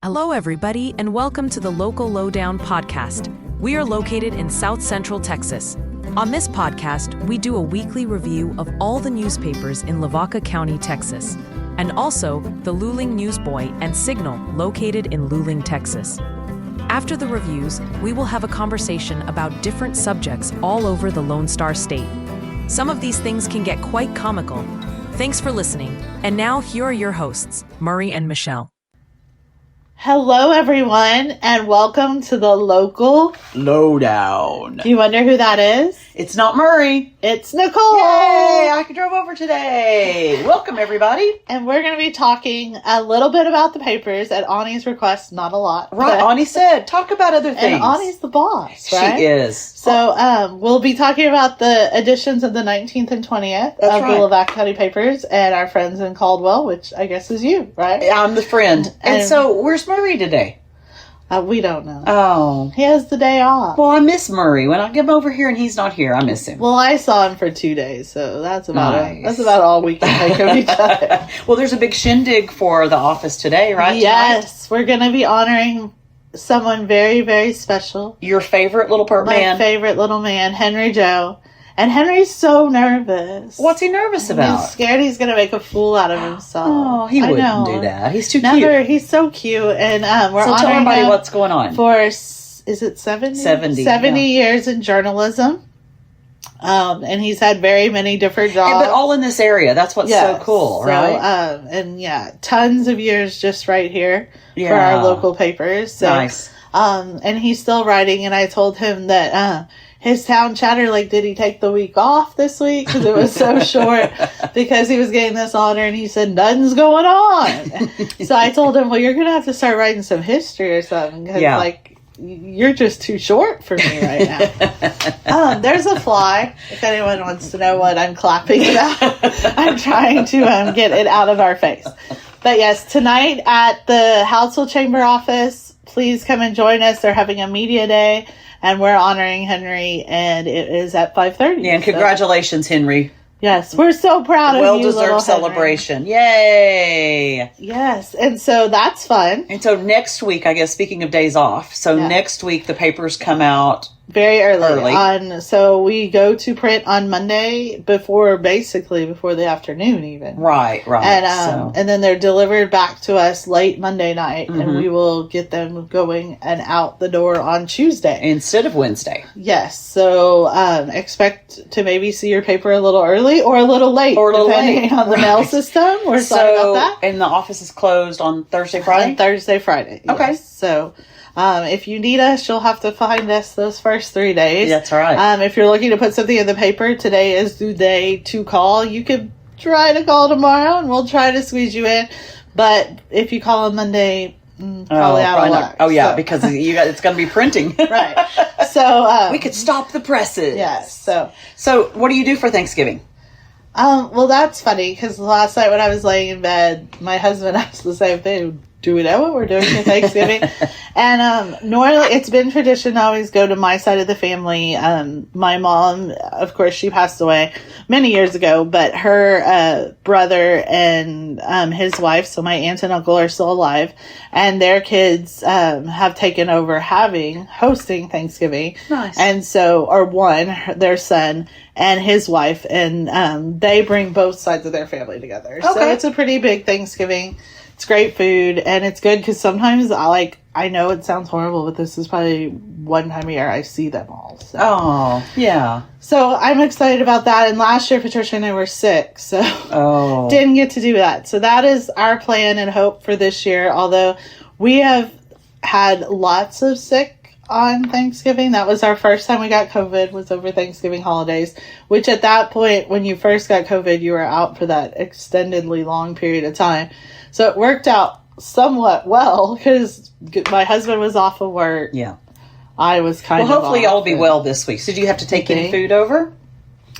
Hello, everybody, and welcome to the Local Lowdown podcast. We are located in South Central Texas. On this podcast, we do a weekly review of all the newspapers in Lavaca County, Texas, and also the Luling Newsboy and Signal located in Luling, Texas. After the reviews, we will have a conversation about different subjects all over the Lone Star State. Some of these things can get quite comical. Thanks for listening. And now, here are your hosts, Murray and Michelle. Hello, everyone, and welcome to the Local Lowdown. Do you wonder who that is? It's not Murray. It's Nicole. Yay! I drove over today. Welcome, everybody. And we're going to be talking a little bit about the papers at Ani's request, not a lot. Right, Ani said, talk about other things. And Ani's the boss, right? She is. So we'll be talking about the editions of the 19th and 20th of the Lavaca County papers and our friends in Caldwell, which I guess is you, right? I'm the friend. And so, where's Murray today? We don't know. Oh. He has the day off. Well, I miss Murray. When I come over here and he's not here, I miss him. Well, I saw him for 2 days, so that's about all we can take of each other. Well, there's a big shindig for the office today, right? Yes, tonight? We're going to be honoring someone very, very special. Your favorite little man. My favorite little man, Henry Joe. And Henry's so nervous. What's he nervous about? He's scared he's going to make a fool out of himself. Oh, he wouldn't do that. He's too cute. He's so cute. And we're so honoring tell everybody him what's going on. For, is it 70? 70 years in journalism. And he's had very many different jobs. But all in this area. That's what's so cool, right? Tons of years just right here for our local papers. So, nice. And he's still writing, and I told him that his town chatter, like, did he take the week off this week? Because it was so short, because he was getting this honor, and he said, nothing's going on. So I told him, well, you're going to have to start writing some history or something, because, you're just too short for me right now. There's a fly, if anyone wants to know what I'm clapping about. I'm trying to get it out of our face. But yes, tonight at the Household Chamber office, please come and join us. They're having a media day. And we're honoring Henry, and it is at 5:30. Yeah, and congratulations, Henry. Yes, we're so proud of you, well-deserved celebration. Yay! Yes, and so that's fun. And so next week, I guess, speaking of days off, next week the papers come out very early. So we go to print on Monday before the afternoon even. Right. And then they're delivered back to us late Monday night, and we will get them going and out the door on Tuesday. Instead of Wednesday. Yes. So expect to maybe see your paper a little early or a little late. Depending on the mail system. We're sorry about that. And the office is closed on Thursday, Friday? On Thursday, Friday. Yes. Okay. So if you need us, you'll have to find us those first 3 days. That's right. If you're looking to put something in the paper, today is the day to call. You could try to call tomorrow, and we'll try to squeeze you in. But if you call on Monday, probably out of luck. Because it's going to be printing. Right. So we could stop the presses. Yes. So what do you do for Thanksgiving? Well, that's funny, because last night when I was laying in bed, my husband asked the same thing. Do we know what we're doing for Thanksgiving? And normally it's been tradition to always go to my side of the family. My mom, of course, she passed away many years ago, but her brother and his wife, so my aunt and uncle, are still alive, and their kids have taken over hosting Thanksgiving. Nice. And so, their son and his wife, and they bring both sides of their family together. Okay. So it's a pretty big Thanksgiving. It's great food, and it's good because sometimes I know it sounds horrible, but this is probably one time a year I see them all. So. Oh, yeah. So I'm excited about that. And last year, Patricia and I were sick, so didn't get to do that. So that is our plan and hope for this year, although we have had lots of sick on Thanksgiving. That was our first time we got COVID, was over Thanksgiving holidays, which at that point, when you first got COVID, you were out for that extendedly long period of time. So it worked out somewhat well, because my husband was off of work. Yeah. I was kind of hopefully y'all will be well this week. So do you have to take any food over?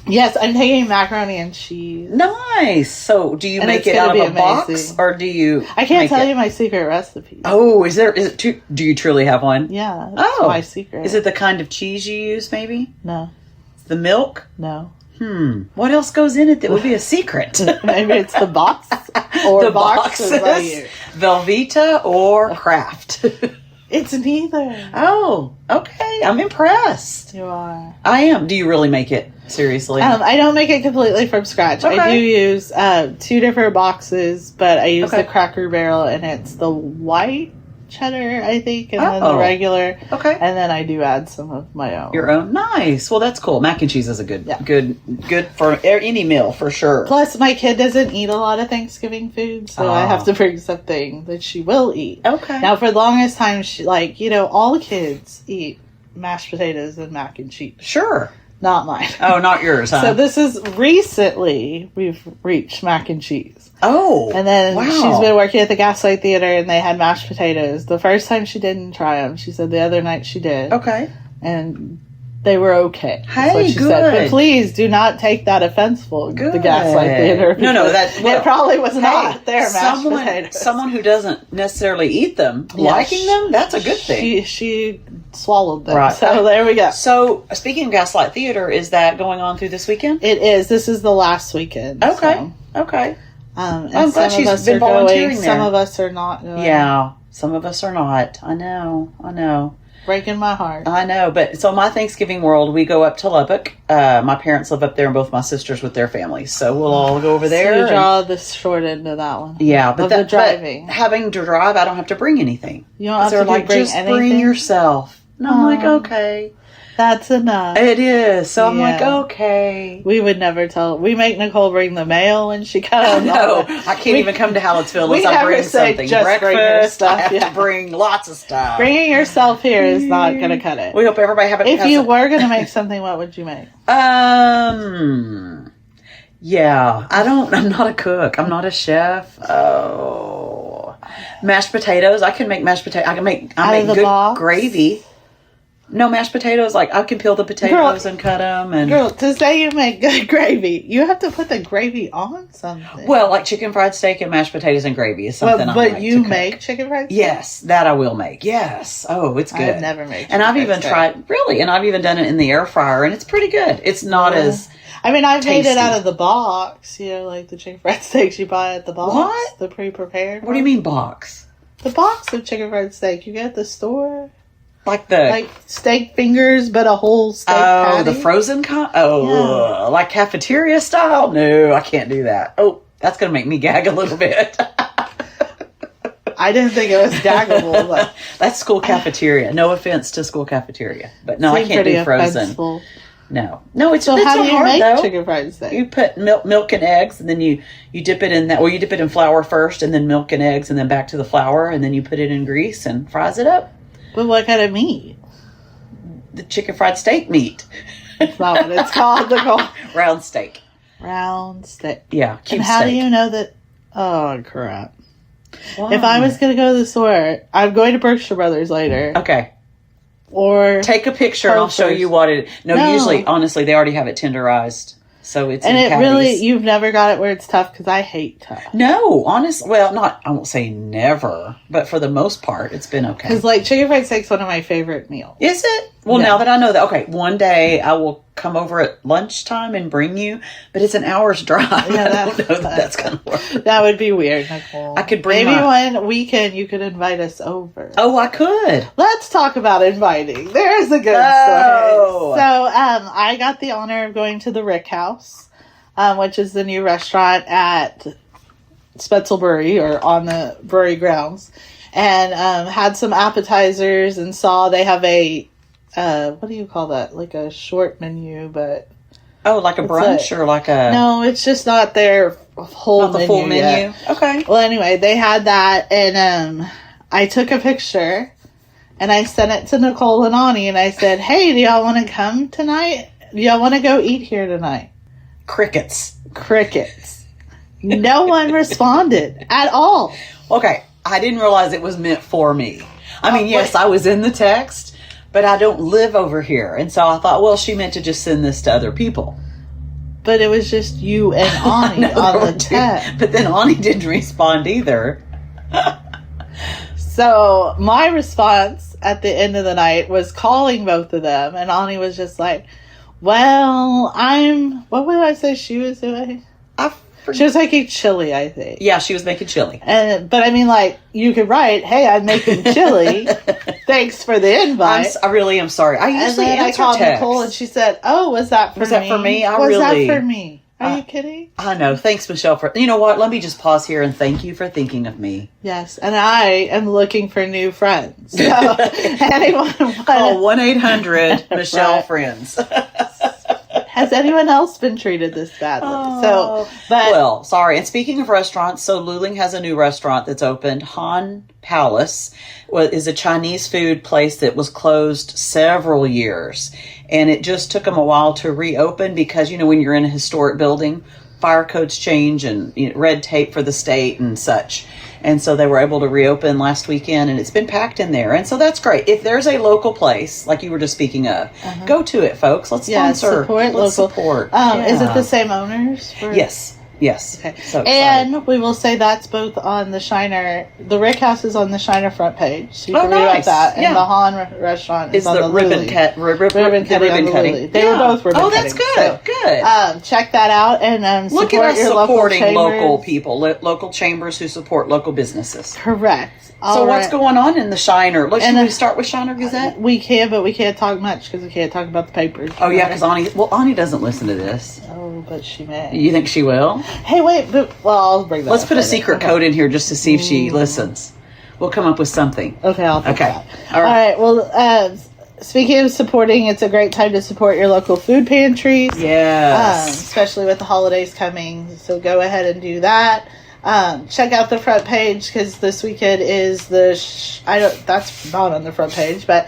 Yes, I'm taking macaroni and cheese. Nice. So do you make it out of a box, or do you? I can't tell you my secret recipe. Oh, do you truly have one? Yeah. That's my secret. Is it the kind of cheese you use, maybe? No. The milk? No. What else goes in it that would be a secret? Maybe it's the box or The boxes. Velveeta or Kraft. It's neither. Oh, okay. I'm impressed. You are. I am. Do you really make it? Seriously? I don't make it completely from scratch. Okay. I do use 2 different boxes, but I use Okay. the Cracker Barrel, and it's the white cheddar, I think, and then the regular. Okay. And then I do add some of my own. Your own? Nice. Well, that's cool. Mac and cheese is a good for any meal, for sure. Plus, my kid doesn't eat a lot of Thanksgiving food, so I have to bring something that she will eat. Okay. Now, for the longest time, she, all kids eat mashed potatoes and mac and cheese. Sure. Not mine. Oh, not yours, huh? So this is recently we've reached mac and cheese. Oh. And then wow. she's been working at the Gaslight Theater, and they had mashed potatoes. The first time she didn't try them. She said the other night she did. Okay. And they were okay. Hey, what she good. said. But please do not take that offenseful. Good. The Gaslight Theater. No, it probably was not their mashed potatoes. Someone who doesn't necessarily eat them, liking them, that's a good thing. She swallowed them. Right. So there we go. So speaking of Gaslight Theater, is that going on through this weekend? It is. This is the last weekend. Okay. So. Okay. And I'm glad some of she's us been are volunteering going, there. some of us are not going. Yeah. Some of us are not. I know. Breaking my heart. I know. But so my Thanksgiving world, we go up to Lubbock. My parents live up there, and both my sisters with their families. So we'll all go over there. So you draw the short end of that one. Yeah, but the driving. But having to drive, I don't have to bring anything. You don't have They're to like, bring just anything? bring yourself. And I'm like, okay. That's enough. It is. So I'm like, Yeah. okay. We would never tell. We make Nicole bring the mail when she comes. No, I can't even come to Hallettsville we unless I never bring say something. just bring your Breakfast, stuff, I have yeah. to bring lots of stuff. Bringing yourself here is not going to cut it. We hope everybody have it. If you were going to make something, what would you make? Yeah, I'm not a cook. I'm not a chef. Oh, mashed potatoes. I can make mashed potatoes. I make good box? gravy. No, mashed potatoes, like I can peel the potatoes and cut them. And Girl, to say you make good gravy, you have to put the gravy on something. well, like chicken fried steak and mashed potatoes and gravy is something I like but you to make cook. chicken fried steak? Yes, that I will make. Yes. Oh, it's good. I've never made chicken And I've fried even steak. tried, really, and I've even done it in the air fryer, and it's pretty good. It's not as... I mean, I've made it tasty. out of the box, like the chicken fried steaks you buy at the box. What? The pre-prepared What do you mean box? The box of chicken fried steak you get at the store. Like the... Like steak fingers, but a whole steak patty. the frozen kind? Oh, like cafeteria style? No, I can't do that. Oh, that's going to make me gag a little bit. I didn't think it was gaggable, but... That's school cafeteria. No offense to school cafeteria. But no, I can't do frozen. Offensive. No, it's So it's how not do you hard, make though. chicken fried steak? You put milk and eggs, and then you dip it in that, or you dip it in flour first, and then milk and eggs, and then back to the flour, and then you put it in grease and fries it up. But what kind of meat? The chicken fried steak meat. That's not what it's called. Round steak. Round steak. Yeah, cube And how steak. do you know that? Oh, crap. Why? If I was going to go to the store, I'm going to Berkshire Brothers later. Okay. Or Take a picture and I'll show you what it... No, usually, honestly, they already have it tenderized. So it's and in it patties. really, you've never got it where it's tough because I hate tough. No, honestly, well, I won't say never, but for the most part, it's been okay. Because like chicken fried steak's one of my favorite meals. Is it? Well, Yeah. now that I know that, okay, one day I will come over at lunchtime and bring you, but it's an hour's drive. Yeah, I don't know that that's going to work. That would be weird, Nicole. I could bring maybe one weekend you could invite us over. Oh, I could. Let's talk about inviting. There's a good Oh. story. So, I got the honor of going to the Rick House, which is the new restaurant at Spetzelbury, or on the brewery grounds, and had some appetizers and saw they have a what do you call that? Like a short menu, but Oh, like a brunch or like a... no, it's just not their whole not the full menu. yet. Okay. Well, anyway, they had that, and I took a picture, and I sent it to Nicole and Ani, and I said, hey, do y'all want to come tonight? Do y'all want to go eat here tonight? Crickets. No one responded at all. Okay, I didn't realize it was meant for me. I mean, yes, I was in the text, but I don't live over here. And so I thought, well, she meant to just send this to other people. But it was just you and Ani on the text. But then Ani didn't respond either. So my response at the end of the night was calling both of them, and Ani was just like, Well, what would I say she was doing? She was making chili, I think. Yeah, she was making chili. But I mean, like, you could write, "Hey, I'm making chili. Thanks for the invite." I really am sorry. I usually answer I called text. Nicole and she said, "Oh, was that for me? Was that for me? Was that for me? Are you kidding?" I know. Thanks, Michelle. You know what? Let me just pause here and thank you for thinking of me. Yes, and I am looking for new friends. So anyone call 1-800-Michelle Friends. Has anyone else been treated this badly? Well, sorry. And speaking of restaurants, so Luling has a new restaurant that's opened. Han Palace is a Chinese food place that was closed several years. And it just took them a while to reopen because, when you're in a historic building, fire codes change and red tape for the state and such. And so they were able to reopen last weekend, and it's been packed in there. And so that's great. If there's a local place, like you were just speaking of, go to it, folks. Let's sponsor. Let's support. Is it the same owners? Yes. Okay. So and we will say that's both on the Shiner. The Rick House is on the Shiner front page. So you can read about that. And the Han restaurant is on the ribbon cutting. They were both ribbon cutting. Oh, that's good. So, good. Check that out and look support at us your supporting local people, local chambers who support local businesses. Correct. So what's going on in the Shiner? Should we start with Shiner Gazette? We can, but we can't talk much because we can't talk about the papers. Oh, yeah, because Ani doesn't listen to this. Oh, but she may. You think she will? Hey, wait, I'll bring that Let's up put a secret code in here just to see if she listens. We'll come up with something. Okay, I'll think that. All right. Well, speaking of supporting, it's a great time to support your local food pantries. Yes. Especially with the holidays coming. So go ahead and do that. Check out the front page because this weekend is that's not on the front page, but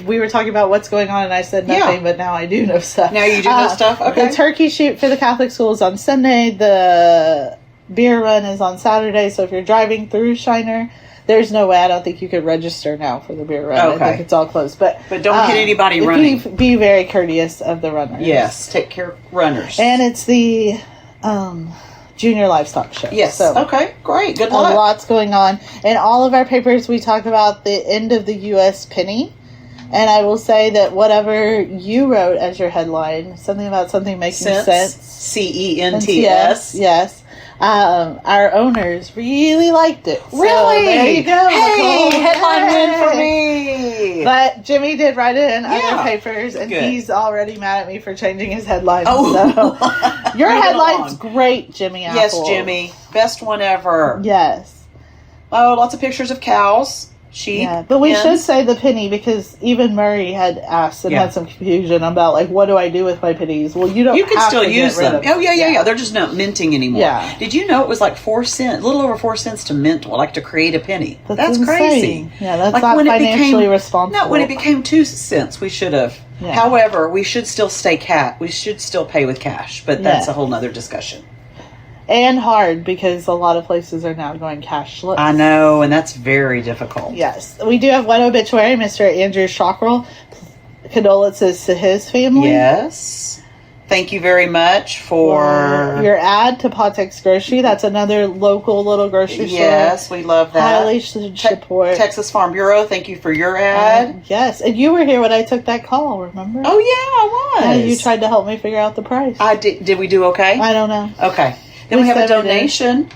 we were talking about what's going on and I said nothing, but now I do know stuff. Now you do know stuff? Okay. The turkey shoot for the Catholic schools on Sunday. The beer run is on Saturday. So if you're driving through Shiner, there's no way. I don't think you could register now for the beer run. Okay. I think it's all closed. But don't get anybody running. Be very courteous of the runners. Yes, take care of runners. And it's the Junior Livestock Show. Yes. So, okay, great. Good luck. Lots going on. In all of our papers, we talk about the end of the U.S. penny. And I will say that whatever you wrote as your headline, something about something making sense. CENTS. Yes. Our owners really liked it. Really? So there you go. Hey, headline win for me. But Jimmy did write it in other papers, and he's already mad at me for changing his headline. Oh. So your headline's great, Jimmy Apple. Yes, Jimmy. Best one ever. Yes. Oh, lots of pictures of cows. Sheep. Yeah, but we should say the penny because even Murray had asked and had some confusion about what do I do with my pennies? Well, you can still use them. Oh yeah. They're just not minting anymore. Yeah. Did you know it was like 4 cents, a little over 4 cents to mint, to create a penny? That's crazy. Yeah, that's not financially responsible. No, when it became 2 cents, we should have. Yeah. However, we should still we should still pay with cash, but that's a whole nother discussion. And hard because a lot of places are now going cashless. I know, and that's very difficult. Yes. We do have one obituary, Mr. Andrew Shockrell. Condolences to his family. Yes. Thank you very much for your ad to Patek's Grocery. That's another local little grocery store. Yes, we love that. Highly support. Texas Farm Bureau, thank you for your ad. Yes, and you were here when I took that call, remember? Oh, yeah, I was. Yeah, you tried to help me figure out the price. I did. Did we do okay? I don't know. Okay. Then we have a donation.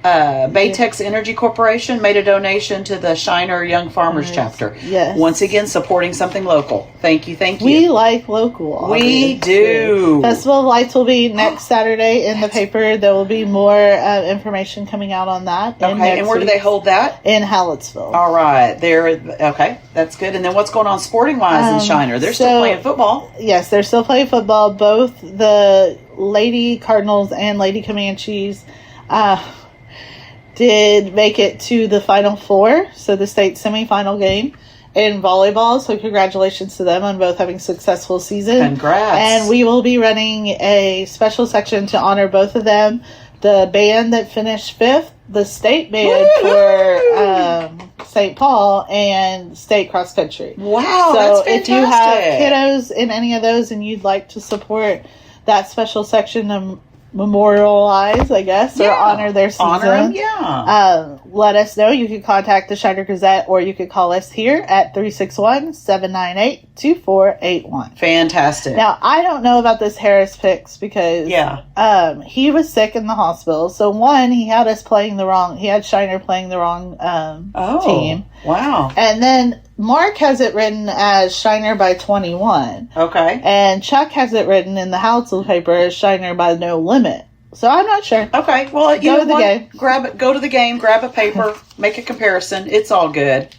Baytex Energy Corporation made a donation to the Shiner Young Farmers chapter. Yes. Once again, supporting something local. Thank you. We like local. Obviously. We do. Festival of Lights will be next Saturday in the paper. There will be more information coming out on that. Okay, and where do they hold that? In Hallettsville. All right. Okay, that's good. And then what's going on sporting-wise in Shiner? They're still playing football. Yes, they're still playing football. Both the Lady Cardinals and Lady Comanches did make it to the Final Four, so the state semifinal game in volleyball. So congratulations to them on both having a successful season. Congrats. And we will be running a special section to honor both of them. The band that finished 5th, the state band for St. Paul, and state cross country. Wow, so that's fantastic. If you have kiddos in any of those and you'd like to support that special section, memorialize, I guess, or honor their season. Honor them, yeah. Let us know. You can contact the Shiner Gazette, or you could call us here at 361-798-2481. Fantastic. Now, I don't know about this Harris picks because he was sick in the hospital. So, one, he had Shiner playing the wrong team. Wow. And then Mark has it written as Shiner by 21. Okay. And Chuck has it written in the Hounsel paper as Shiner by no limit. So I'm not sure. Okay. Well, go to the game. Go to the game, grab a paper, make a comparison. It's all good.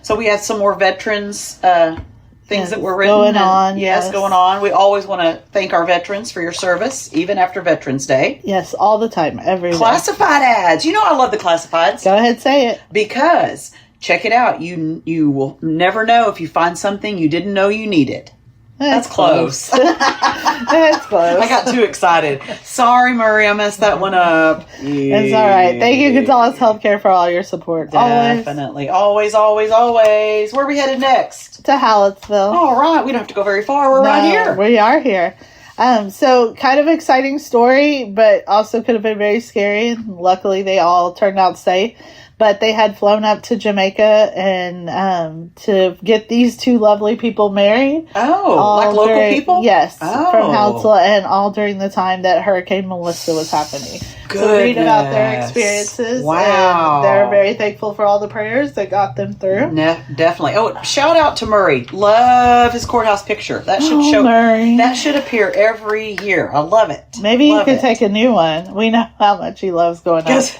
So we have some more veterans things that were written. Going on. Yes, going on. We always want to thank our veterans for your service, even after Veterans Day. Yes, all the time, every day. Classified ads. You know I love the classifieds. Go ahead, say it. Because... check it out. You will never know if you find something you didn't know you needed. That's close. That's close. I got too excited. Sorry, Murray. I messed that one up. It's all right. Thank you, Gonzalez Healthcare, for all your support. Definitely. Always, always, always. Where are we headed next? To Hallettsville. All right. We don't have to go very far. We're right here. We are here. So kind of exciting story, but also could have been very scary. Luckily, they all turned out safe. But they had flown up to Jamaica and to get these two lovely people married. Oh, like local people? Yes, from Hounsel, and all during the time that Hurricane Melissa was happening. So read about their experiences. Wow. And they're very thankful for all the prayers that got them through. Definitely. Oh, shout out to Murray. Love his courthouse picture. That should show. Murray. That should appear every year. I love it. Maybe he could take a new one. We know how much he loves going out.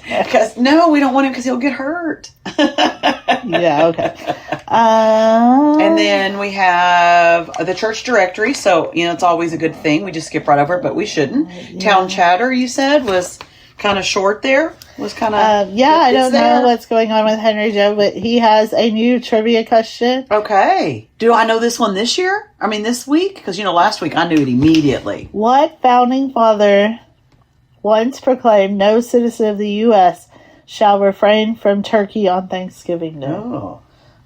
No, we don't want him because he'll get hurt. Yeah, okay. And then we have the church directory. So, it's always a good thing. We just skip right over it, but we shouldn't. Yeah. Town chatter, you said, was kind of short there. Was kind of... I don't know what's going on with Henry Joe, but he has a new trivia question. Okay. Do I know this one this year? I mean, this week? Because, last week I knew it immediately. What founding father once proclaimed no citizen of the U.S. shall refrain from turkey on Thanksgiving Day? Oh.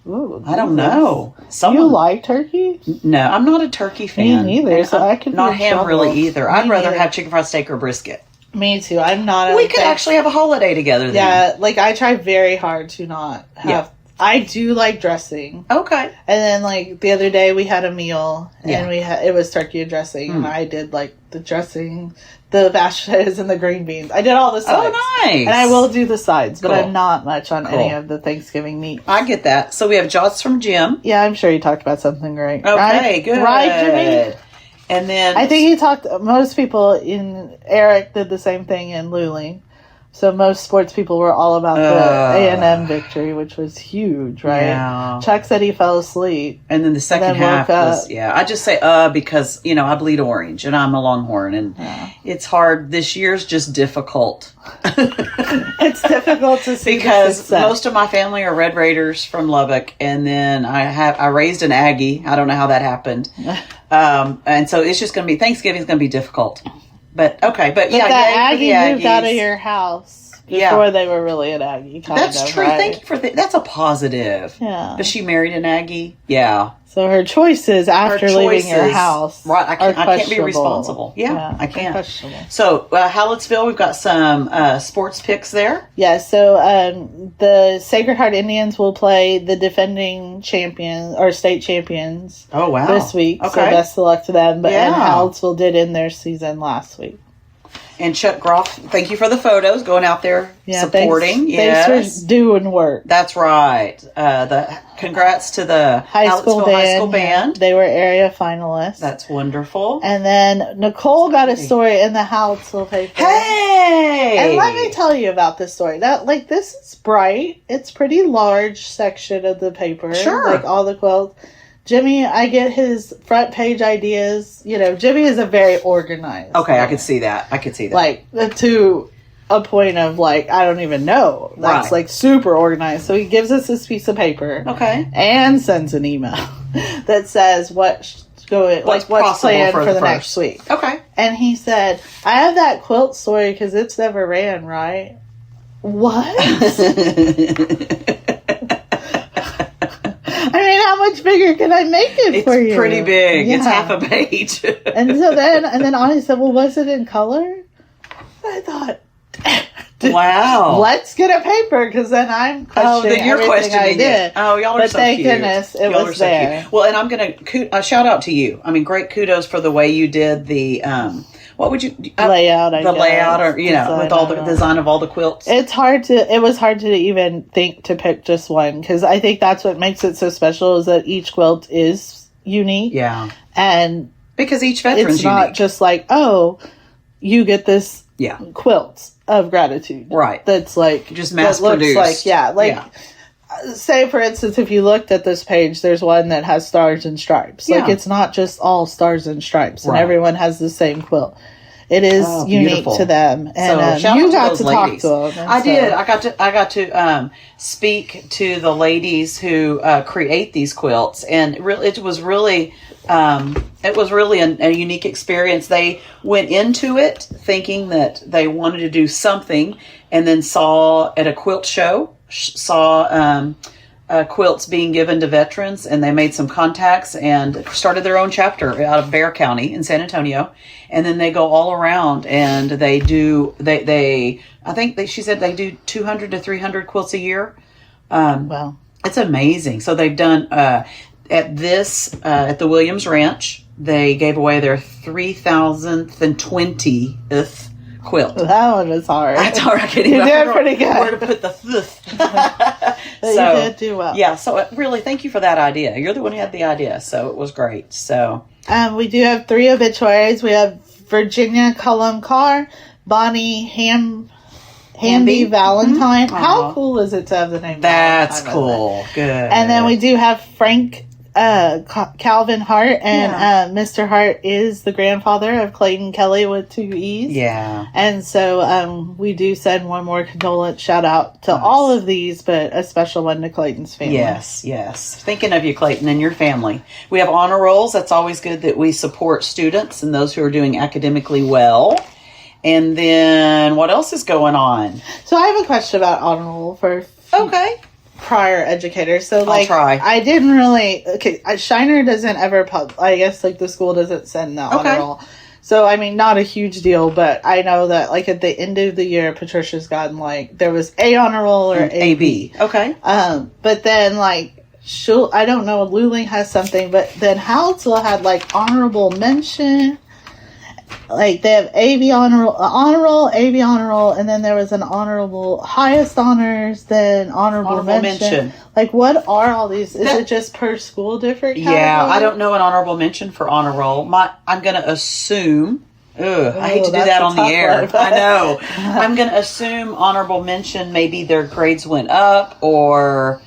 Ooh, I don't know. You like turkey? No, I'm not a turkey fan. Me neither, so I could not ham really either. I'd rather have chicken fried steak or brisket. Me too. I'm not. We could actually have a holiday together then. Yeah, I try very hard to not have. Yeah. I do like dressing. Okay. And then the other day we had a meal and it was turkey and dressing and I did the dressing, the mashed potatoes and the green beans. I did all the sides. Oh, nice. And I will do the sides, but I'm not much on any of the Thanksgiving meat. I get that. So we have Jots from Jim. Yeah, I'm sure he talked about something great. Okay, right? good. Right, Jimmy? And then... I think he talked... Most people Eric did the same thing in Luling. So most sports people were all about the A&M victory, which was huge, right? Yeah. Chuck said he fell asleep. And then the second half was, I just say because, I bleed orange and I'm a Longhorn and it's hard. This year's just difficult. It's difficult to see because most of my family are Red Raiders from Lubbock, and then I raised an Aggie. I don't know how that happened. And so it's just going to be, Thanksgiving's going to be difficult. But okay, but yeah, Aggie moved out of your house before they were really an Aggie. That's true. Right? Thank you for that's a positive. Yeah. But she married an Aggie. Yeah. So her choices after leaving your house, right? I can't be responsible. Yeah, I can't. So Hallettsville, we've got some sports picks there. Yeah. So the Sacred Heart Indians will play the defending champions or state champions. Oh wow! This week. Okay. So best of luck to them. But and Hallettsville did end their season last week. And Chuck Groff, thank you for the photos, going out there supporting. Thanks for doing work. That's right. Congrats to the high school band. They were area finalists. That's wonderful. And then Nicole got a story in the Hallettsville paper. Hey! And let me tell you about this story. This is bright. It's pretty large section of the paper. Sure. All the quilts. Jimmy, I get his front page ideas. Jimmy is a very organized. Okay, man. I could see that. To a point of I don't even know. That's super organized. So he gives us this piece of paper. Okay. And sends an email that says what's planned for the next week. Okay. And he said, I have that quilt story because it's never ran, right? What? How much bigger can I make it for you? It's pretty big. Yeah. It's half a page. and then Ani said, well, was it in color? I thought, wow. Let's get a paper, because then I'm questioning then you're everything I questioning did. it. Oh, y'all are but so thank cute. goodness it Y'all was are so there. cute. Well, and I'm going to shout out to you. I mean, great kudos for the way you did the, what would you... layout, the layout, or, you know, Design, with all the design of all the quilts. It was hard to even think to pick just one, because I think that's what makes it so special, is that each quilt is unique. Yeah. And because each veteran's it's not unique. just like, oh, you get this quilt of gratitude. Right. That's like... just mass that looks produced. say, for instance, if you looked at this page, there's one that has stars and stripes. Yeah. Like, it's not just all stars and stripes, and Right. everyone has the same quilt. It is unique beautiful. to them, and So, you shout out got to ladies. talk to them. I did. I got to speak to the ladies who create these quilts, and it was really a unique experience. They went into it thinking that they wanted to do something, and then saw at a quilt show, quilts being given to veterans, and they made some contacts and started their own chapter out of Bexar County in San Antonio. And then they go all around, and they do, she said they do 200 to 300 quilts a year. Wow. It's amazing. So they've done, at the Williams Ranch, they gave away their 3,020th quilt. That one was hard. That's hard. I can't You even did pretty good. where to put the You did do well. Yeah, so really, thank you for that idea. You're the one who had the idea, so it was great. So we do have 3 obituaries. We have Virginia Cullum Carr, Bonnie Hamby Valentine. Mm-hmm. How cool is it to have the name that's Valentine? cool. Good. And then we do have Frank Calvin Hart, and Mr. Hart is the grandfather of Clayton Kelly with 2 E's. Yeah. And so we do send one more condolence shout out to all of these, but a special one to Clayton's family. Yes. Thinking of you, Clayton, and your family. We have honor rolls. That's always good that we support students and those who are doing academically well. And then what else is going on? So I have a question about honor roll for prior educators. So I'll try. I didn't really, Shiner doesn't ever I guess like the school doesn't send the honor roll. So I mean, not a huge deal, but I know that like at the end of the year, Patricia's gotten like, there was A honor roll or AB. Okay. But then like, I don't know, Luling has something, but then Halswell had like honorable mention. Like, they have AB honor roll, AB honor roll, and then there was an honorable highest honors, then honorable mention. Like, what are all these? Is it just per school different? Yeah, I don't know an honorable mention for honor roll. I'm going to assume. I hate to do that on the air. I know. I'm going to assume honorable mention, maybe their grades went up, or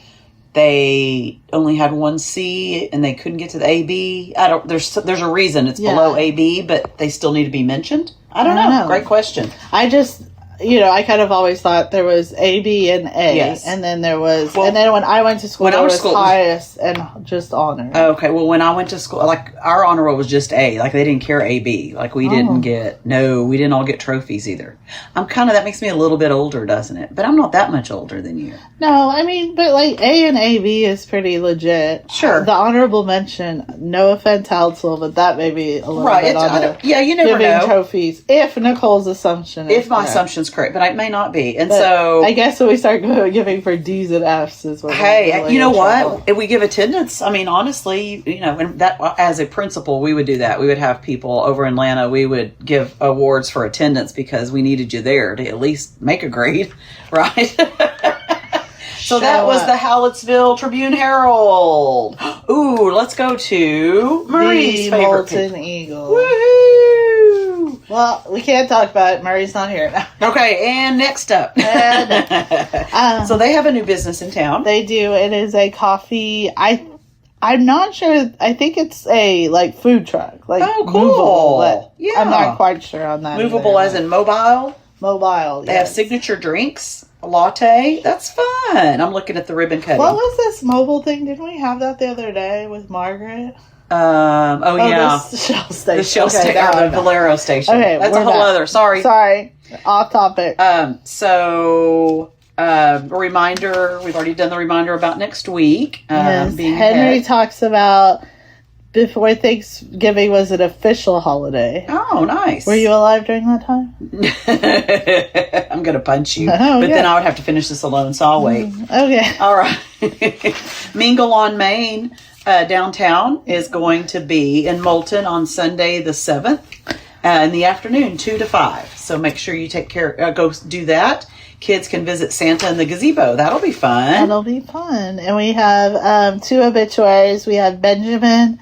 they only had 1 C and they couldn't get to the AB. There's a reason it's below AB, but they still need to be mentioned. I don't know. Great question. I just, I kind of always thought there was A, B, and A. Yes. And then there was, and then when I went to school, there was highest and just honor. Okay. Well, when I went to school, like, our honor roll was just A. Like, they didn't care AB. Like, we didn't we didn't all get trophies either. that makes me a little bit older, doesn't it? But I'm not that much older than you. No, I mean, but like A and AB is pretty legit. Sure. The honorable mention, no offense, Halswell, but that may be a little bit on the you never giving know. trophies. If Nicole's assumption is If my correct. assumption's correct, but it may not be. And But so I guess when we start giving for D's and F's is what. hey, you know what? If we give attendance, I mean, honestly, and that, as a principal, we would do that. We would have people over in Atlanta. We would give awards for attendance because we needed you there to at least make a grade, right? So that was the Hallettsville Tribune Herald. Ooh, let's go to Marie's favorite Moulton Eagle. Woohoo! Well, we can't talk about it. Murray's not here now. Okay, and next up. So they have a new business in town. They do. It is a coffee. I'm not sure. I think it's a food truck. Like, oh, cool. Movable, but yeah. I'm not quite sure on that. Movable as in mobile? Mobile, They have signature drinks, a latte. That's fun. I'm looking at the ribbon cutting. What was this mobile thing? Didn't we have that the other day with Margaret? Yeah. The Shell station. The Shell station, or the Valero station. Okay, that's a whole other. Sorry. Off topic. So, reminder, we've already done the reminder about next week. Yes, Being Henry ahead. talks about before Thanksgiving was an official holiday. Oh, nice. Were you alive during that time? I'm going to punch you. Oh, but okay. then I would have to finish this alone, so I'll wait. Okay. All right. Mingle on Main downtown is going to be in Moulton on Sunday the 7th in the afternoon, 2 to 5. So make sure you go do that. Kids can visit Santa in the gazebo. That'll be fun. That'll be fun. And we have 2 obituaries. We have Benjamin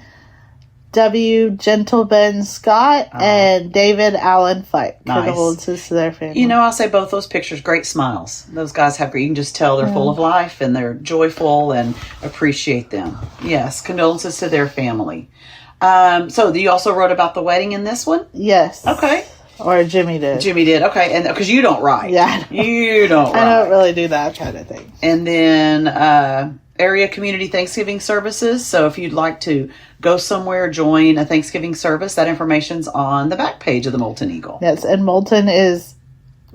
W. Gentleben Scott and David Allen Fike. Nice. Condolences to their family. You know, I'll say both those pictures, great smiles. Those guys have great, you can just tell they're full of life and they're joyful and appreciate them. Yes, condolences to their family. So you also wrote about the wedding in this one? Yes. Okay. Or Jimmy did. Jimmy did. Okay. And because you don't write. Yeah. You don't write. I don't really do that kind of thing. And then area community Thanksgiving services. So if you'd like to go somewhere, join a Thanksgiving service, that information's on the back page of the Moulton Eagle. Yes, and Moulton is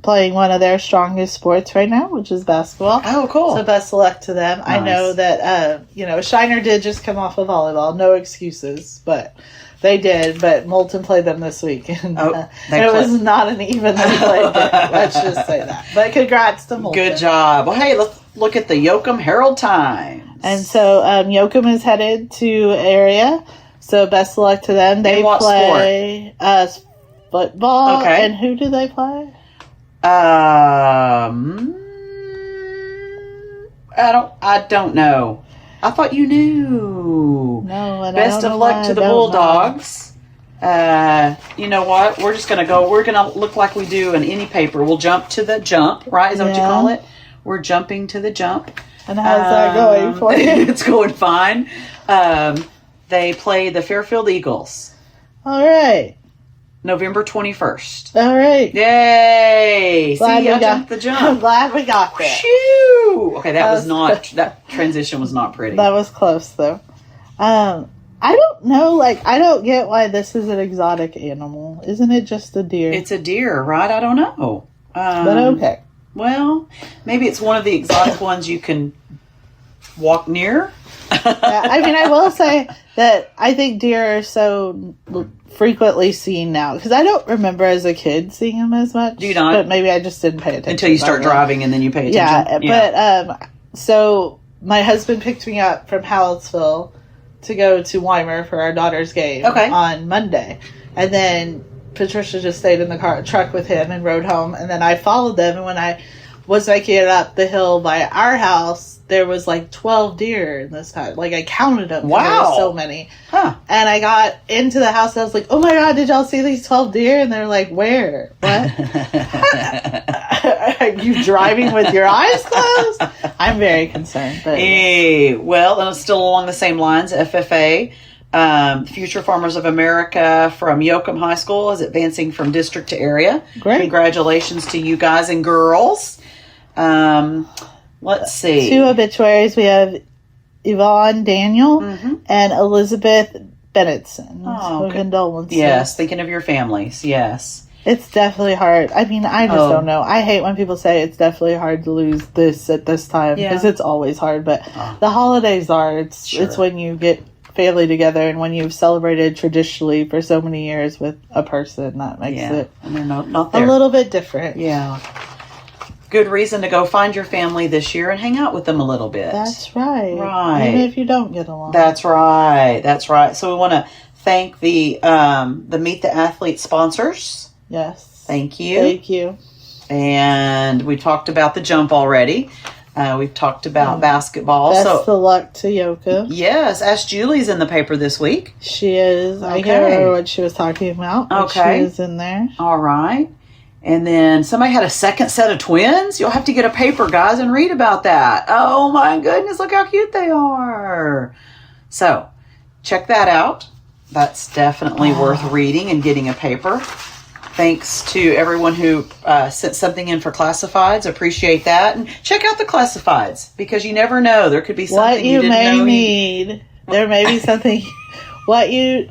playing one of their strongest sports right now, which is basketball. Oh, cool. So best of luck to them. Nice. I know that, Shiner did just come off of volleyball. No excuses, but they did. But Moulton played them this week. And, it was not an evenly played game. Let's just say that. But congrats to Moulton. Good job. Well, hey, let's look at the Yoakum Herald Times. And so Yoakum is headed to area. So best of luck to them. They play football. Okay. And who do they play? I don't know. I thought you knew. No, and best of luck to the Bulldogs. You know what? We're just going to go. We're going to look like we do in any paper. We'll jump to the jump, right? Is that what you call it? We're jumping to the jump. And how's that going for you? It's going fine. They play the Fairfield Eagles. All right. November 21st. All right. Yay! Glad See, I jumped the jump. I'm glad we got there. Phew! Okay, that transition was not pretty. That was close, though. I don't know, I don't get why this is an exotic animal. Isn't it just a deer? It's a deer, right? I don't know. But okay. Well, maybe it's one of the exotic ones you can walk near. I will say that I think deer are so frequently seen now, because I don't remember as a kid seeing them as much. Do you not? But maybe I just didn't pay attention. Until you start driving and then you pay attention. But so my husband picked me up from Hallettsville to go to Weimar for our daughter's game on Monday. And then Patricia just stayed in the truck with him and rode home. And then I followed them. And when I was making it up the hill by our house, there was 12 deer in this patch. I counted them. Wow. There were so many. Huh. And I got into the house and I was like, oh my God, did y'all see these 12 deer? And they're like, where? What? Are you driving with your eyes closed? I'm very concerned. But hey, well, and it's still along the same lines, FFA. Future Farmers of America from Yoakum High School is advancing from district to area. Great. Congratulations to you guys and girls. Let's see. 2 obituaries. We have Yvonne Daniel and Elizabeth Bennettson. Oh, condolences. Yes, thinking of your families. Yes. It's definitely hard. I mean, I just don't know. I hate when people say it's definitely hard to lose this at this time, because it's always hard. But the holidays are. It's when you get family together and when you've celebrated traditionally for so many years with a person, that makes it and they're not there. A little bit different. Yeah. Good reason to go find your family this year and hang out with them a little bit. That's right. Right. Even if you don't get along. That's right. That's right. So we want to thank the Meet the Athlete sponsors. Yes. Thank you. Thank you. And we talked about the jump already. We've talked about basketball. Best of luck to Yoakum. Yes. Ask Julie's in the paper this week. She is. Okay. I can't remember what she was talking about. Okay. She is in there. All right. And then somebody had a second set of twins. You'll have to get a paper, guys, and read about that. Oh, my goodness. Look how cute they are. So, check that out. That's definitely worth reading and getting a paper. Thanks to everyone who sent something in for classifieds. Appreciate that. And check out the classifieds, because you never know. There could be something what you didn't may know need. There may be something. You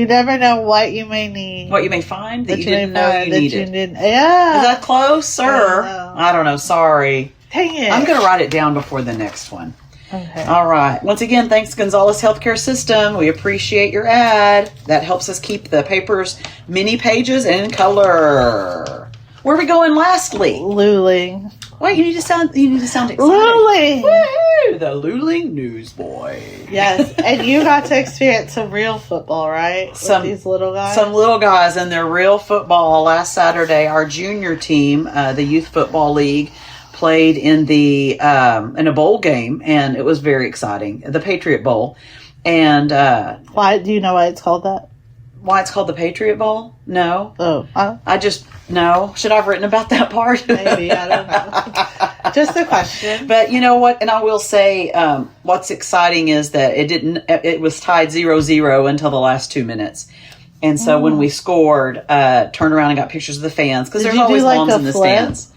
never know what you may need. What you may find that you didn't know you needed. Yeah. Is that close, sir? I don't know. Sorry. Dang it. I'm going to write it down before the next one. Okay. All right. Once again, thanks, Gonzalez Healthcare System. We appreciate your ad. That helps us keep the papers mini pages in color. Where are we going lastly? Luling. Wait, you need to sound excited. Luling. Woo! The Luling Newsboy. Yes, and you got to experience some real football, right? With these little guys. Some little guys in their real football. Last Saturday, our junior team, the Youth Football League, played in a bowl game, and it was very exciting. The Patriot Bowl. And why do you know why it's called that? Why it's called the Patriot Bowl? No. Oh. I just no. Should I have written about that part? Maybe, I don't know. Just a question. But you know what? And I will say, what's exciting is that it was tied 0-0 until the last 2 minutes. And so when we scored, turned around and got pictures of the fans, because there's always moms in the stands.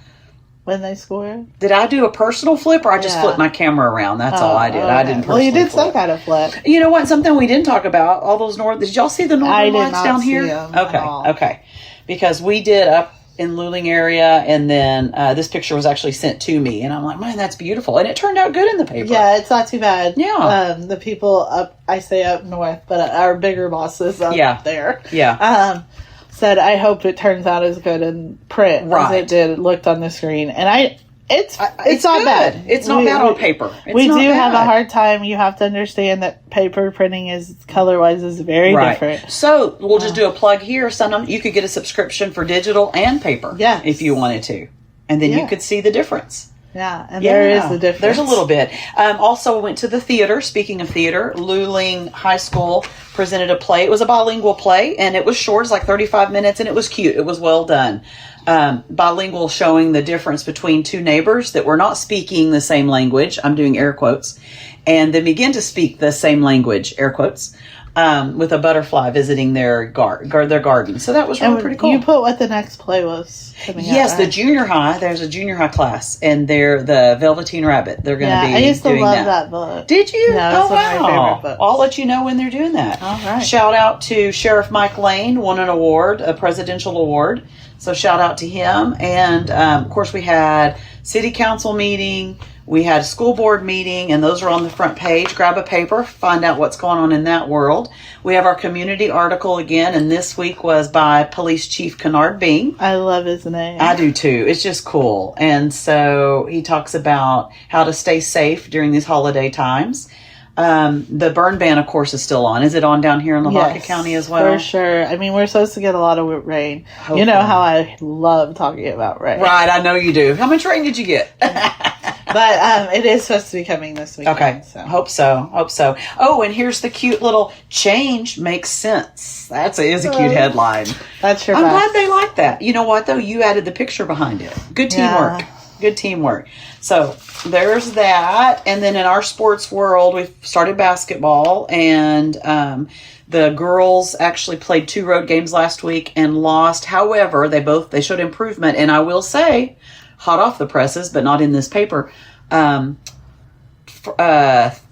When they scored? Did I do a personal flip, or I just flipped my camera around? That's all I did. Okay. I didn't personally you did flip. some kind of flip. You know what? Something we didn't talk about, all those did y'all see the northern lights down here? Okay. Because we did up in Luling area, and then this picture was actually sent to me, and I'm like, man, that's beautiful. And it turned out good in the paper. Yeah, it's not too bad. Yeah. The people I say up north, but our bigger bosses up there. Yeah. Said, I hope it turns out as good in print as it did. It looked on the screen. And it's not good. bad. It's not bad on paper. We do have a hard time. You have to understand that paper printing is color-wise is very different. So we'll just do a plug here. You could get a subscription for digital and paper if you wanted to. And then you could see the difference. Yeah, and there is the difference. There's a little bit. Also went to the theater. Speaking of theater, Luling High School presented a play. It was a bilingual play, and it was short. It's like 35 minutes, and it was cute. It was well done. Bilingual, showing the difference between two neighbors that were not speaking the same language. I'm doing air quotes. And they begin to speak the same language, air quotes, with a butterfly visiting their garden. So that was really pretty cool. You put what the next play was coming out, Yes, right? the junior high. There's a junior high class, and they're the Velveteen Rabbit. They're going to be I used to doing love that book. Did you? No, it's one of my favorite books. I'll let you know when they're doing that. All right. Shout out to Sheriff Mike Lane, won an award, a presidential award. So shout out to him. And of course, we had city council meeting. We had a school board meeting, and those are on the front page. Grab a paper, find out what's going on in that world. We have our community article again, and this week was by Police Chief Kennard Bing. I love his name. I do too. It's just cool. And so he talks about how to stay safe during these holiday times. The burn ban, of course, is still on. Is it on down here in Lavaca County as well? For sure. I mean, we're supposed to get a lot of rain. Hopefully. You know how I love talking about rain. Right, I know you do. How much rain did you get? But it is supposed to be coming this weekend. Okay, so. Hope so. Oh, and here's the cute little change makes sense. That is a cute headline. That's your I'm best. glad they like that. You know what, though? You added the picture behind it. Good teamwork. Good teamwork. So there's that. And then in our sports world, we've started basketball, and the girls actually played 2 road games last week and lost. However, they showed improvement. And I will say, hot off the presses, but not in this paper,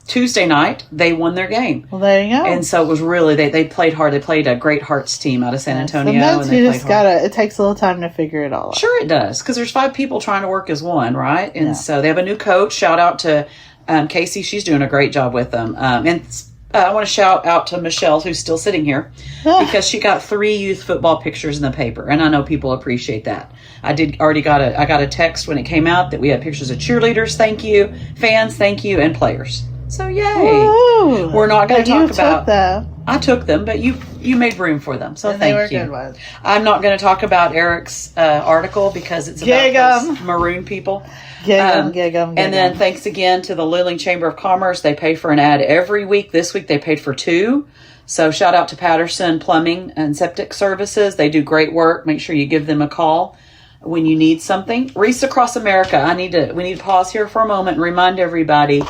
Tuesday night, they won their game. Well, there you go. And so it was really, they played hard. They played a Great Hearts team out of San Antonio. Sometimes and you they just played hard. it takes a little time to figure it all out. Sure it does, because there's 5 people trying to work as one, right? And so they have a new coach. Shout out to Casey. She's doing a great job with them. And I want to shout out to Michelle, who's still sitting here, because she got 3 youth football pictures in the paper, and I know people appreciate that. I got a text when it came out that we had pictures of cheerleaders, thank you, fans, thank you, and players. So yay! Woo! We're not going to talk about. Took them. I took them, but you made room for them, so And thank they were you. good ones. I'm not going to talk about Eric's article because it's about those maroon people. Gig 'em. And then thanks again to the Luling Chamber of Commerce. They pay for an ad every week. This week they paid for 2. So shout out to Patterson Plumbing and Septic Services. They do great work. Make sure you give them a call when you need something. Wreaths Across America. We need to pause here for a moment and remind everybody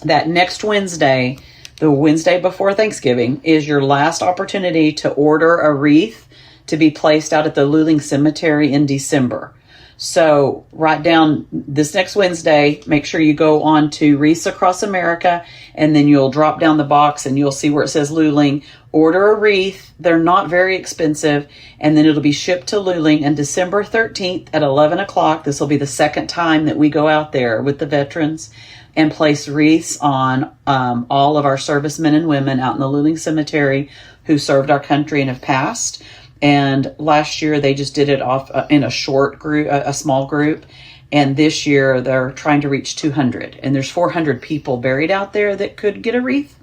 that next Wednesday, the Wednesday before Thanksgiving, is your last opportunity to order a wreath to be placed out at the Luling Cemetery in December. So write down this next Wednesday, make sure you go on to Wreaths Across America, and then you'll drop down the box and you'll see where it says Luling. Order a wreath. They're not very expensive. And then it'll be shipped to Luling on December 13th at 11 o'clock. This will be the second time that we go out there with the veterans and place wreaths on all of our servicemen and women out in the Luling Cemetery who served our country and have passed. And last year they just did it off in a short group, a small group. And this year they're trying to reach 200. And there's 400 people buried out there that could get a wreath.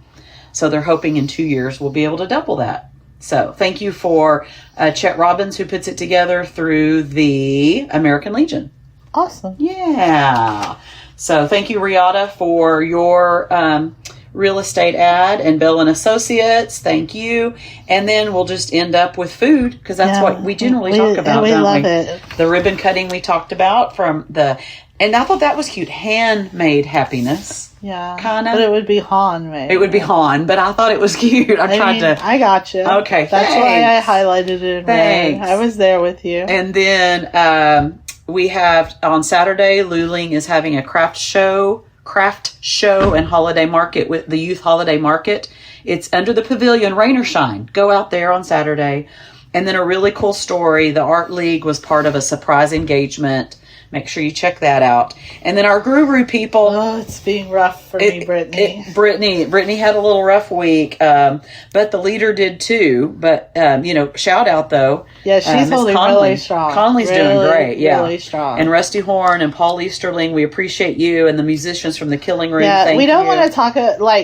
So they're hoping in 2 years we'll be able to double that. So thank you for Chet Robbins, who puts it together through the American Legion. Awesome. Yeah. So thank you, Riata, for your real estate ad, and Bell and Associates. Thank you. And then we'll just end up with food, because that's what we generally talk about. We don't love we? it. The ribbon cutting we talked about and I thought that was cute. Handmade happiness. Yeah. Kind of. But it would be Han made. It would be Han, but I thought it was cute. I got you. Okay. That's why I highlighted it in red. I was there with you. And then we have on Saturday, Luling is having a craft show and holiday market with the youth holiday market. It's under the pavilion, rain or shine. Go out there on Saturday. And then a really cool story. The Art League was part of a surprise engagement. Make sure you check that out. And then our guru people. Oh, it's being rough for me, Brittany. Brittany had a little rough week, but the leader did too. But, shout out though. Yeah, she's holding really strong. Conley's doing great. Yeah. Really strong. And Rusty Horn and Paul Easterling, we appreciate you, and the musicians from the Killing Room. Yeah, we don't want to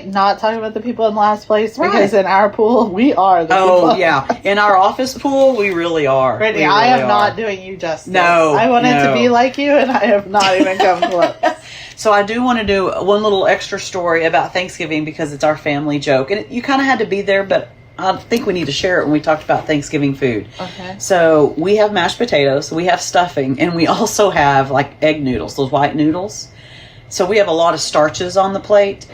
not talk about the people in last place, because in our pool, we are the people. Oh, yeah. In our office pool, we really are. Brittany, I am not doing you justice. No. I wanted to be like you, and I have not even come close. So I do want to do one little extra story about Thanksgiving, because it's our family joke. And you kind of had to be there, but I think we need to share it when we talked about Thanksgiving food. Okay. So we have mashed potatoes, we have stuffing, and we also have like egg noodles, those white noodles. So we have a lot of starches on the plate.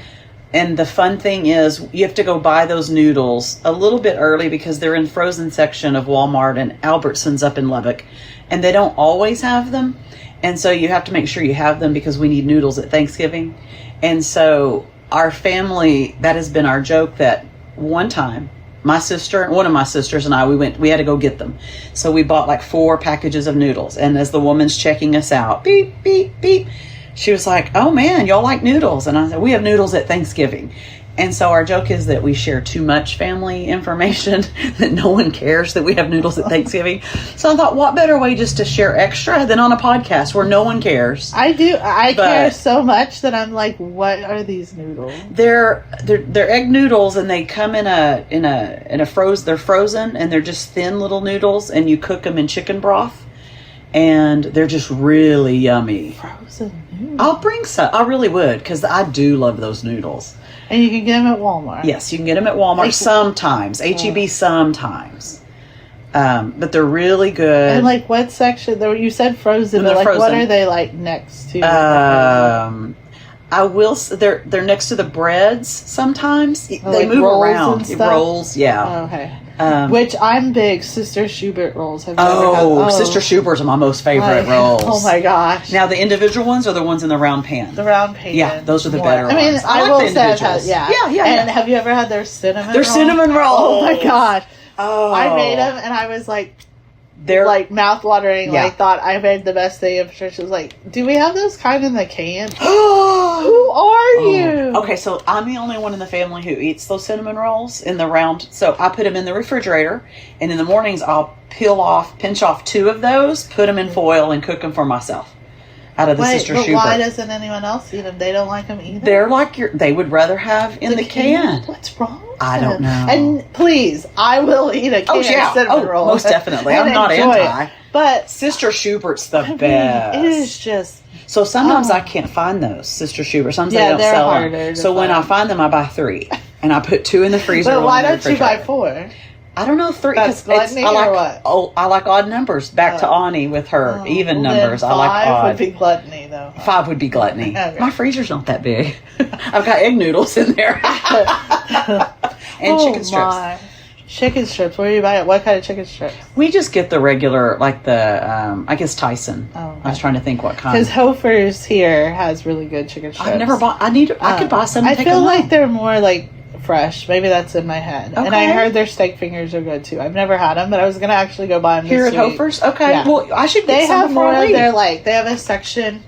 And the fun thing is you have to go buy those noodles a little bit early, because they're in frozen section of Walmart and Albertsons up in Lubbock. And they don't always have them. And so you have to make sure you have them, because we need noodles at Thanksgiving. And so our family, that has been our joke, that one time, one of my sisters and I, we had to go get them. So we bought like 4 packages of noodles. And as the woman's checking us out, beep, beep, beep, she was like, "Oh man, y'all like noodles?" And I said, "We have noodles at Thanksgiving." And so our joke is that we share too much family information, that no one cares that we have noodles at Thanksgiving. So I thought, what better way just to share extra than on a podcast where no one cares? I do. I care so much that I'm like, what are these noodles? They're egg noodles, and they come in a frozen. They're frozen, and they're just thin little noodles, and you cook them in chicken broth, and they're just really yummy. Frozen noodles. I'll bring some. I really would, because I do love those noodles. And you can get them at Walmart. Yes, you can get them at Walmart sometimes. H-E-B sometimes. But they're really good. And like what section? You said frozen, but like frozen. What are they like next to? They're next to the breads sometimes. They like move around. And stuff? Rolls, yeah. Oh, okay. Which I'm big. Sister Schubert rolls. Have you ever had? Sister Schubert's are my most favorite rolls. Oh my gosh! Now the individual ones are the ones in the round pan. The round pan. Yeah, those are the better ones. I mean, I will say, yeah. And have you ever had their cinnamon? Their cinnamon rolls. Oh my gosh! Oh, I made them, and I was like, they're like mouth watering. Yeah. Like, thought I made the best thing. And Patricia was like, "Do we have those kind in the can?" Who are you? Okay, so I'm the only one in the family who eats those cinnamon rolls in the round. So I put them in the refrigerator, and in the mornings I'll pinch off 2 of those, put them in foil, and cook them for myself. Out of the Sister Schubert. Why doesn't anyone else eat them? They don't like them either. They're like they would rather have in the can. What's wrong? I don't know. And please, I will eat a can of cinnamon roll. Most definitely. I'm not anti. It. But Sister Schubert's the best. It is just. So sometimes I can't find those Sister Schubert. Sometimes they don't sell them. So when I find them, I buy 3, and I put 2 in the freezer. But why don't you buy 4? I don't know, 3. That's gluttony or what? Oh, I like odd numbers. Back to Ani with her even numbers. I like odd. 5 would be gluttony, though. 5 would be gluttony. Okay. My freezer's not that big. I've got egg noodles in there and chicken strips. Chicken strips. Where do you buy it? What kind of chicken strips? We just get the regular, like the, I guess Tyson. Oh, okay. I was trying to think what kind. Because Hofer's here has really good chicken strips. I've never bought. I could buy some. And I take feel them like home. they're more like fresh. Maybe that's in my head. Okay. And I heard their steak fingers are good too. I've never had them, but I was gonna actually go buy them Here this at week. Hofer's. Okay. Yeah. Well, I should get They some have before more. I leave. They have a section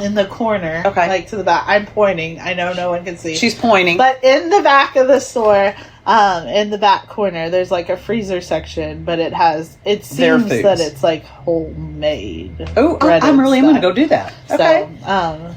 in the corner, Okay. like to the back. I'm pointing. I know no one can see. She's pointing. But in the back of the store, in the back corner, there's like a freezer section, but it Their seems foods. that it's like homemade. Oh, I'm really going to go do that. Okay. So,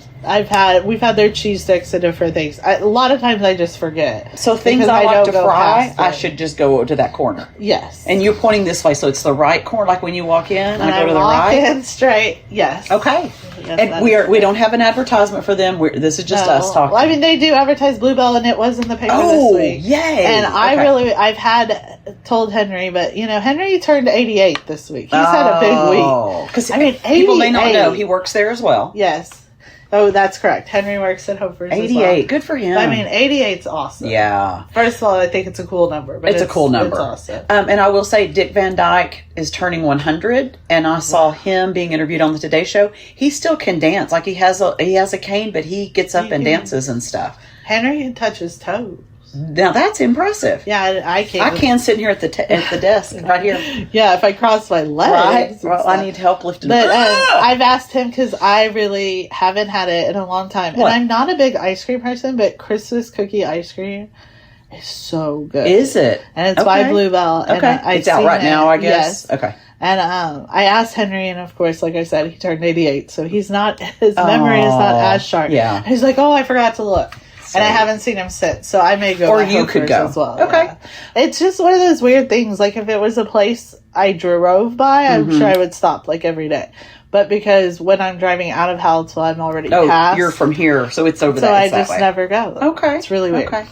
we've had their cheese sticks and different things. A lot of times I just forget. So things because I like don't to go fry, past I it. should just go to that corner. Yes. And you're pointing this way, so it's the right corner, like when you walk in. and I go to the walk right. in straight. Yes. Okay. Yes, And we don't have an advertisement for them. This is just us talking. Well, I mean, they do advertise Bluebell, and it was in the paper this week. Yay! And Okay. I've told Henry, but Henry turned 88 this week. He's had a big week. Because I mean, people may not 88. know he works there as well. Yes. Oh, that's correct. Henry works at Hofer's 88, as well. good for him. I mean, 88's awesome. Yeah. First of all, I think it's a cool number. But It's a cool number. It's awesome. And I will say, Dick Van Dyke is turning 100, and I saw him being interviewed on the Today Show. He still can dance. Like he has a cane, but he gets up and dances and stuff. Henry can touch his toes. Now that's impressive. Yeah, I can't. I can sit here at the desk right here. Yeah, if I cross my legs. Right. Well, I need help lifting. But I've asked him because I really haven't had it in a long time. What? And I'm not a big ice cream person, but Christmas cookie ice cream is so good. Is it? And it's by Bluebell. And Okay. It's out right now, I guess. Yes. Okay. And I asked Henry, and of course, like I said, he turned 88, so his memory is not as sharp. Yeah. He's like, oh, I forgot to look. And I haven't seen him since, so I may go. Or back you Hofer's could go. as well. Okay. Yeah. It's just one of those weird things. Like if it was a place I drove by, I'm sure I would stop like every day. But because when I'm driving out of Hallettsville, I'm already past. You're from here, so it's over so there. I It's that just way. never go. Okay. It's really weird. Okay.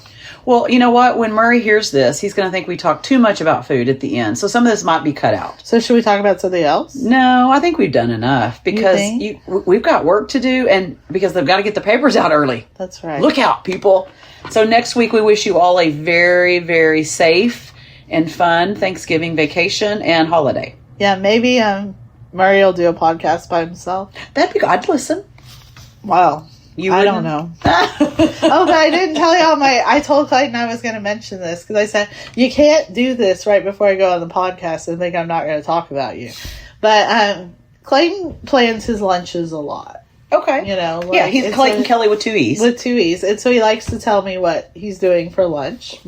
Well, you know what? When Murray hears this, he's going to think we talk too much about food at the end. So some of this might be cut out. So should we talk about something else? No, I think we've done enough because think? we've got work to do, and because they've got to get the papers out early. That's right. Look out, people. So next week, we wish you all a very, very safe and fun Thanksgiving vacation and holiday. Yeah, maybe Murray will do a podcast by himself. That'd be good. I'd listen. Wow. You I wouldn't? don't know. Oh, but I didn't tell y'all I told Clayton I was going to mention this because I said, you can't do this right before I go on the podcast and think I'm not going to talk about you. But Clayton plans his lunches a lot. Okay. Yeah, he's Clayton Kelly with 2 E's. With 2 E's. And so he likes to tell me what he's doing for lunch.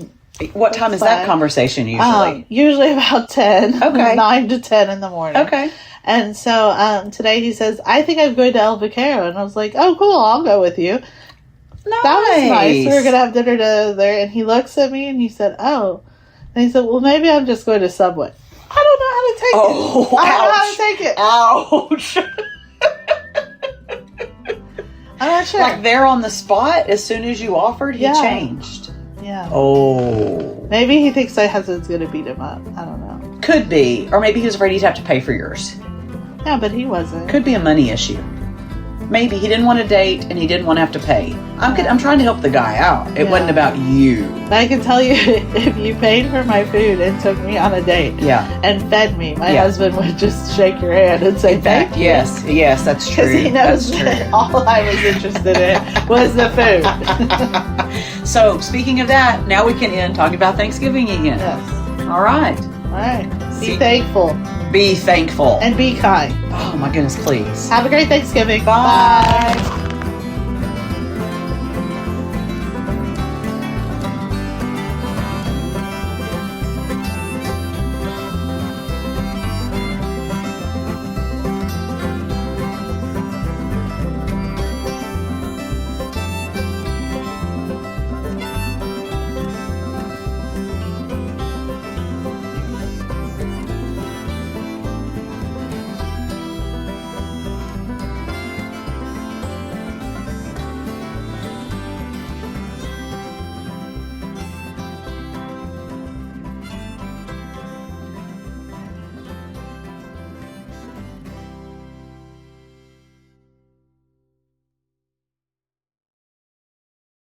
What time is that conversation usually? Usually about 10. Okay. 9 to 10 in the morning. Okay. And so today he says, I think I'm going to El Vaquero. And I was like, oh, cool, I'll go with you. Nice. That was nice. We were going to have dinner there. And he looks at me and he said, oh. And he said, well, maybe I'm just going to Subway. I don't know how to take it. I don't know how to take it. Ouch. I'm not sure. Like there on the spot, as soon as you offered, he Yeah. changed. Yeah. Oh. Maybe he thinks my husband's going to beat him up. I don't know. Could be. Or maybe he was afraid he'd have to pay for yours. Yeah, but he wasn't. Could be a money issue. Maybe he didn't want to date and he didn't want to have to pay. I'm trying to help the guy out. It wasn't about you. But I can tell you, if you paid for my food and took me on a date and fed me, my husband would just shake your hand and say, In fact, thank you. yes, that's true. Because he knows That's that true. all I was interested in was the food. So, speaking of that, now we can end talking about Thanksgiving again. Yes. All right. All right. Be See- thankful Be thankful. and be kind. Oh my goodness, please. Have a great Thanksgiving. Bye.